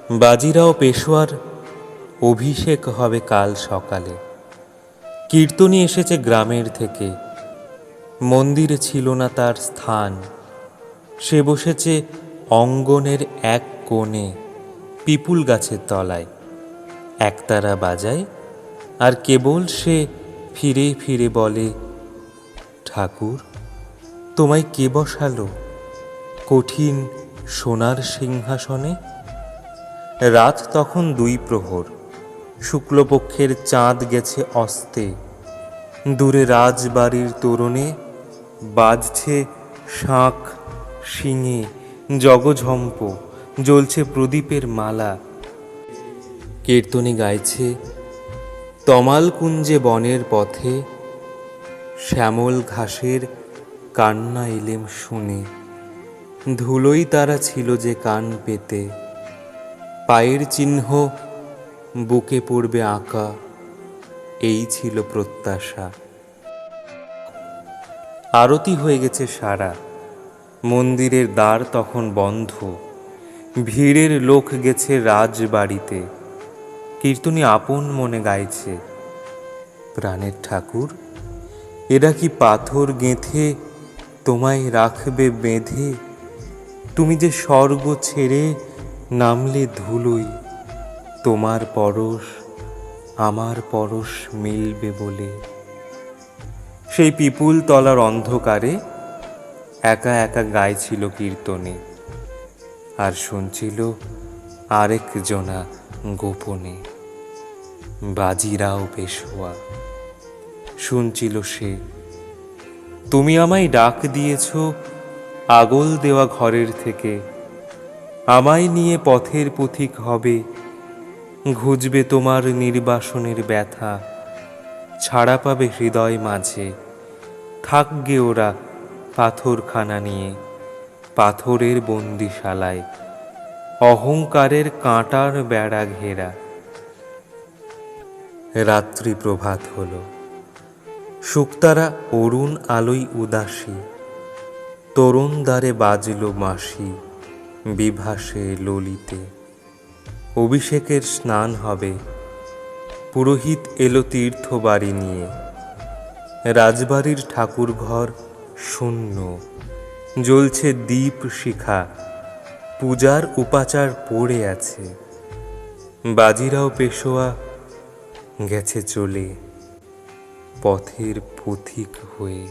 বাজিরাও পেশোয়ার অভিষেক হবে কাল সকালে। কীর্তনী এসেছে গ্রামের থেকে, মন্দিরে ছিল না তার স্থান। সে বসেছে অঙ্গনের এক কোণে, পিপুল গাছের তলায়। একতারা বাজায় আর কেবল সে ফিরে ফিরে বলে, ঠাকুর, তোমায় কে বসালো কঠিন সোনার সিংহাসনে? রাত তখন 2 প্রহর, শুক্লপক্ষের চাঁদ গেছে অস্তে। দূরে রাজবাড়ির তোরণে বাজছে শাঁখ শিঙে জগঝম্প, জ্বলছে প্রদীপের মালা। কীর্তনী গাইছে, তমাল কুঞ্জে বনের পথে শ্যামল ঘাসের কান্না এলেম শুনে। ধুলোই তারা ছিল যে কান পেতে, পায়ের চিহ্ন বুকে পড়বে আঁকা, এই ছিল প্রত্যাশা। আরতি হয়ে গেছে সারা, মন্দিরের দ্বার তখন বন্ধ। ভিড়ের লোক গেছে রাজবাড়িতে। কীর্তনী আপন মনে গাইছে, প্রাণের ঠাকুর, এরা কি পাথর গেঁথে তোমায় রাখবে বেঁধে? তুমি যে স্বর্গ ছেড়ে নামলে ধুলোয়, তোমার পরশ আমার পরশ মিলবে বলে। সেই পিপুল তলার অন্ধকারে একা একা গাইছিল কীর্তনে, আর শুনছিল আরেক জনা গোপনে। বাজিরাও পেশোয়া শুনছিল সে, তুমি আমায় ডাক দিয়েছ আগল দেওয়া ঘরের থেকে। আমায় নিয়ে পথের পথিক হবে, ঘুচবে তোমার নির্বাসনের ব্যথা। ছাড়া পাবে হৃদয় মাঝে, থাকবে ওরা পাথরখানা নিয়ে, পাথরের বন্দিশালায়, অহংকারের কাঁটার বেড়া ঘেরা। রাত্রি প্রভাত হল, শুকতারা অরুণ আলোয় উদাসী। তরুণ দ্বারে বাজল মাসি, বিভাসে ললিতে। অভিষেকের স্নান হবে, পুরোহিত এলো তীর্থ বাড়ি নিয়ে। রাজবাড়ির ঠাকুর ঘর শূন্য, জ্বলছে দীপ শিখা, পূজার উপাচার পড়ে আছে। বাজিরাও পেশোয়া গেছে চলে, পথের পথিক হয়ে।